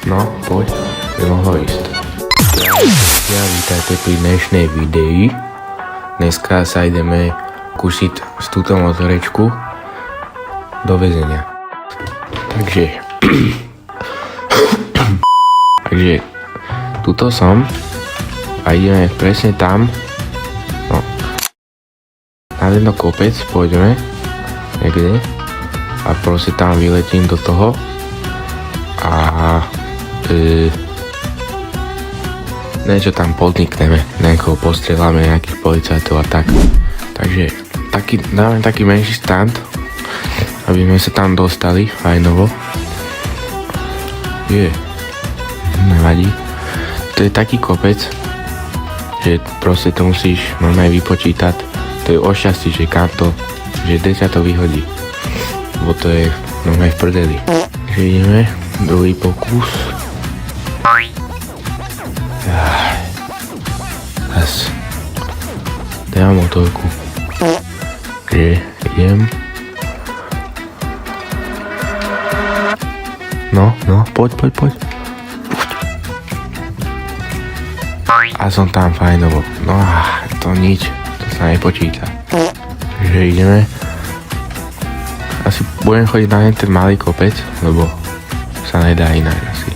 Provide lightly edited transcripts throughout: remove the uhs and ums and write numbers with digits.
No, poď, by mohlo ísť. Ja vítajte pri dnešnej videi. Dneska sa ideme kúsiť z túto motorečku do väzenia. Takže tuto som a ideme presne tam. No, na tento kopec pôjdeme niekde a proste tam vyletím do toho a niečo tam podnikneme, nejakého postrieľame, nejakých policajtov a tak. Takže dáme taký menší stand, aby sme sa tam dostali fajnovo. Nevadí. To je taký kopec, že proste to musíš normálne vypočítať. To je o šťastí, že kam to, že kde sa to vyhodí. Lebo to je normálne v prdeli. Takže ideme, druhý pokus. Teraz dám motorku. Takže idem. No, poď. A som tam fajnovo. No to nič, to sa nepočíta. Takže ideme. Asi budem chodiť na ten malý kopec, lebo sa nedá inak asi.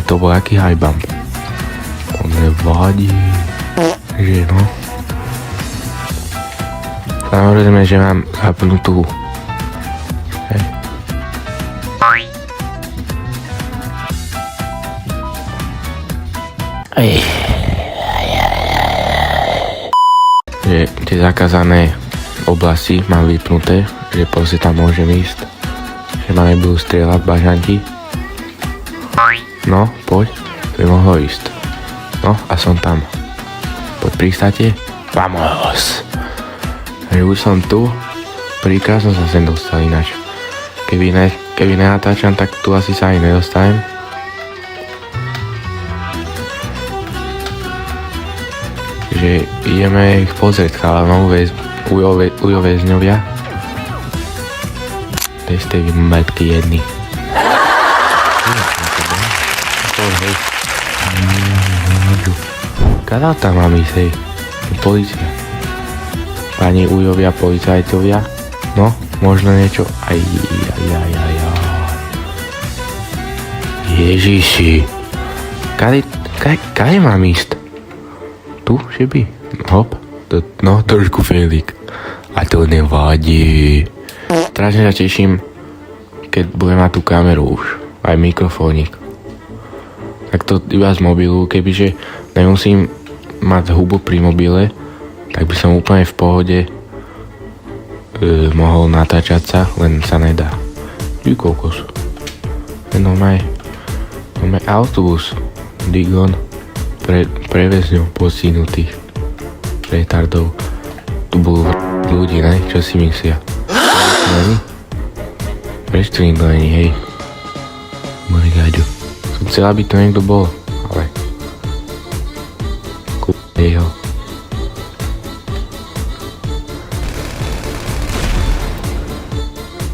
To bol aký high bump. To nevadí. Takže no. Samozrejme, že mám zapnutú. Že tie zakázané oblasti mám vypnuté, že proste tam môžem ísť, že ma nebudú strieľať bažanti. No, poď, by mohlo ísť. No a som tam. Poď pristáte. Vamos! Takže už som tu. Prvýkrát som sa sem dostal ináč. Keby nenatáčam, tak tu asi sa ani nedostanem. Takže ideme ich pozrieť chalanov, ujo väzňovia. Tej ste vy matky jedni. Kada tam mám ísť, hej? Polícia. Pani ujovia, policajtovia. No, možno niečo. Aj. Ježiši. Kade mám ísť? Tu, že by? Hop. No, trošku failik. A to nevadí. Strašne sa teším, keď budem mať tú kameru už. Aj mikrofónik. Tak to iba z mobilu, kebyže nemusím mať hubu pri mobile, tak by som úplne v pohode mohol natáčať sa, len sa nedá. Kokos. Máme autobus. Digon pre väzňov postihnutých retardov. Tu budú ľudí, ne? Čo si myslia? Prečo nikto není, hej? Morigáďo. Som chcel, aby to niekto bol, ale jeho.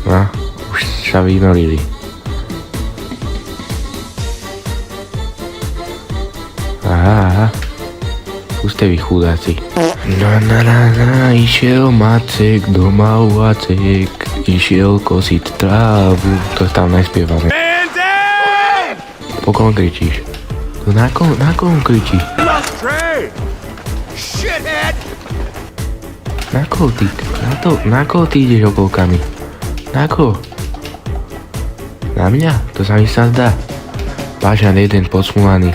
No, už sa vynorili. Aha. Puste vy chudáci. Išiel Macek do Mauacek, išiel kosiť trávu. To tam nespievame. Po kom kričíš? To na kom kričíš? Na koho ty ideš okolkami? Na koho? Na mňa? To sa mi sa zdá. Vážan jeden podsmúvaný.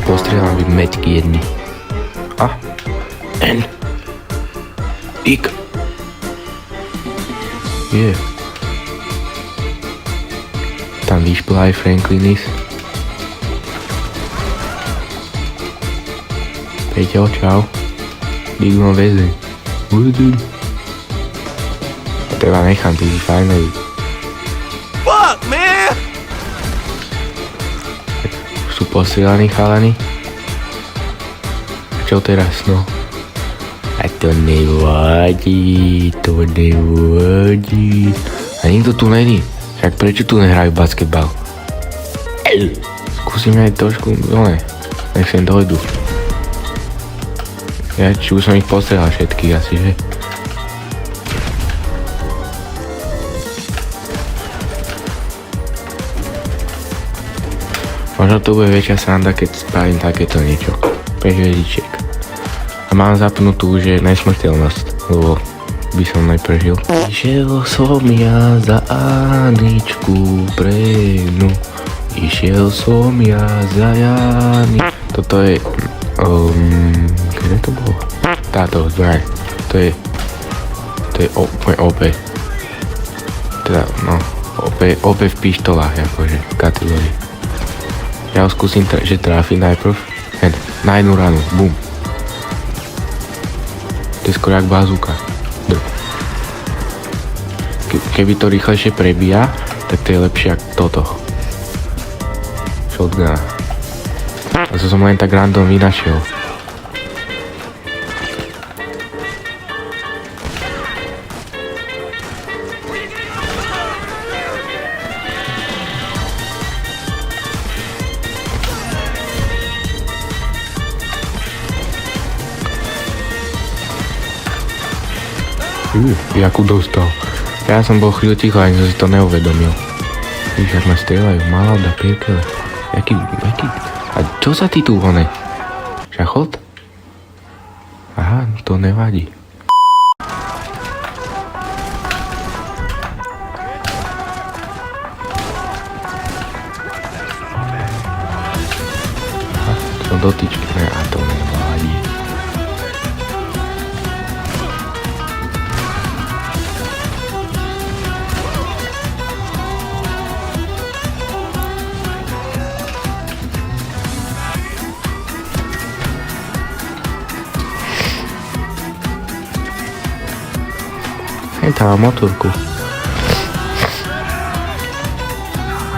Postrieľam vy meďky jedni. A. N. Ik. Tam vyšplá aj Franklinis. Peťo, čau. Digno väzeň. Teba nechám, ty si fajnový. Fuck, man! Sú posielaní chalani. Čo teraz, no? A to nevadí. A nikto tu není. Však prečo tu nehrajú basketbal? Skúsime aj trošku, nech sem dojdu. Ja či už som ich postrehal všetkých asi, že? Možno to bude väčšia sranda, keď spravím takéto niečo. 5 hviezdičiek. A mám zapnutú, že nesmrteľnosť, lebo by som neprežil. Išiel som ja za Aničku Brenu. Išiel som ja za Jani. Toto je... kde to bolo? Táto zbraň. To je môj OP. Teda, no, OP v pištolách, akože, v kategórii. Ja ho skúsim, že tráfi najprv. Na jednu ranu, bum. To je skoro jak bazúka. Keby to rýchlejšie prebíja, tak to je lepšie ako toto. Shotgun. A to som len tak random vynašiel. Jakú dostal. Ja som bol chvíľu ticho, ani som si to neuvedomil. Víš, ak ma strieľajú, malada, pekele. Jaký... A čo sa ty tu hone? Šachot? Aha, to nevadí. Aha, som dotyčky, ne, a to nevadí. Tam mám motorku.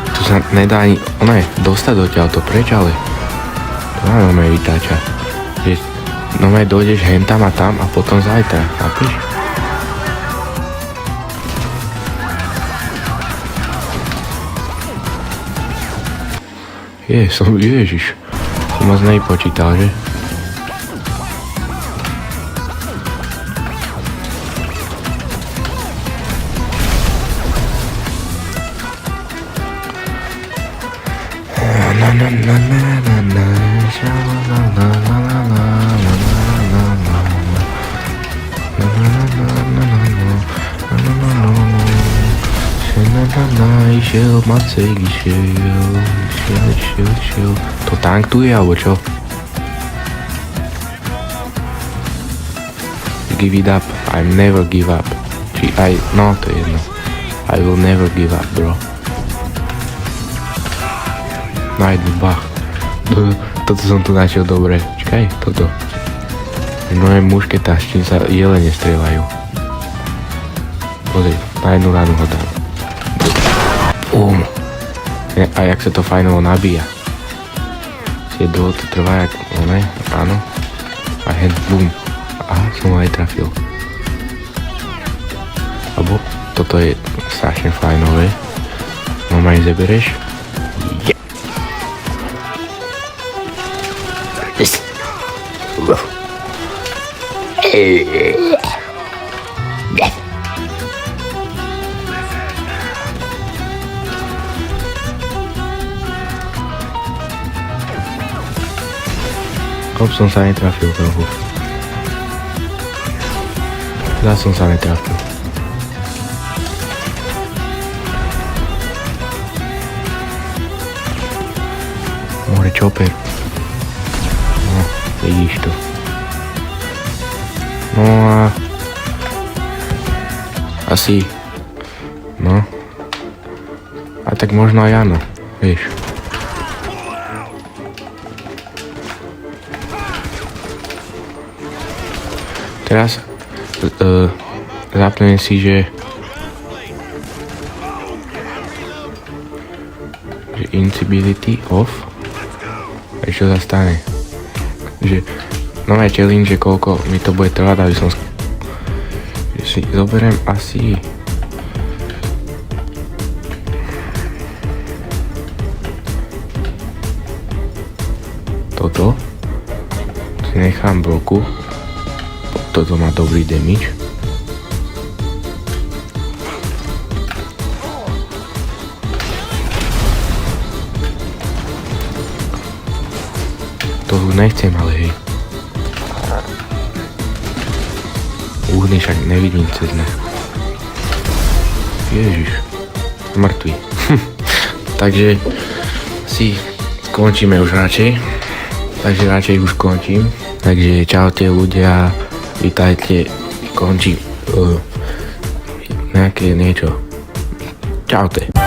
Tu sa nedá ani dostať dotiaľ to preč, ale to máme vytáčať. Že dojdeš hen tam a potom zajtra, chápeš? Ježiš, som moc nepočítal, že? Išiel Macek, išiel. To tanktuje, alebo čo? Give it up, I never give up. No, to je jedno. I will never give up, bro. Najdu, bach. Toto som tu našiel dobre. Čakaj, toto. No je mušketa, s čím sa jelene strieľajú. Pozri, na jednu ránu ho dám. A jak sa to fajnovo nabíja. Si dlho to trvá, jak áno. A hen, bum. Aha, som ho aj trafil. Abo, toto je strašne fajnové. No ma aj zebereš. Som sa netrafil trochu. Zás som sa netrafil. More chopper. No, vidíš to. No a... asi... no... a tak možno aj áno, vieš. Teraz zapnem si, že Invincibility off. A čo sa stane? Že nové challenge, že koľko mi to bude trvať, aby som že si zoberiem asi toto si nechám v bloku. Toto má dobrý damage. To už nechcem, ale hej. Uhny však nevidím cez ne. Ježiš. Mŕtvý. Takže si skončíme už radšej. Takže radšej už končím. Takže čaute ľudia. Vítajte. Končím. Nejaké niečo. Čaute.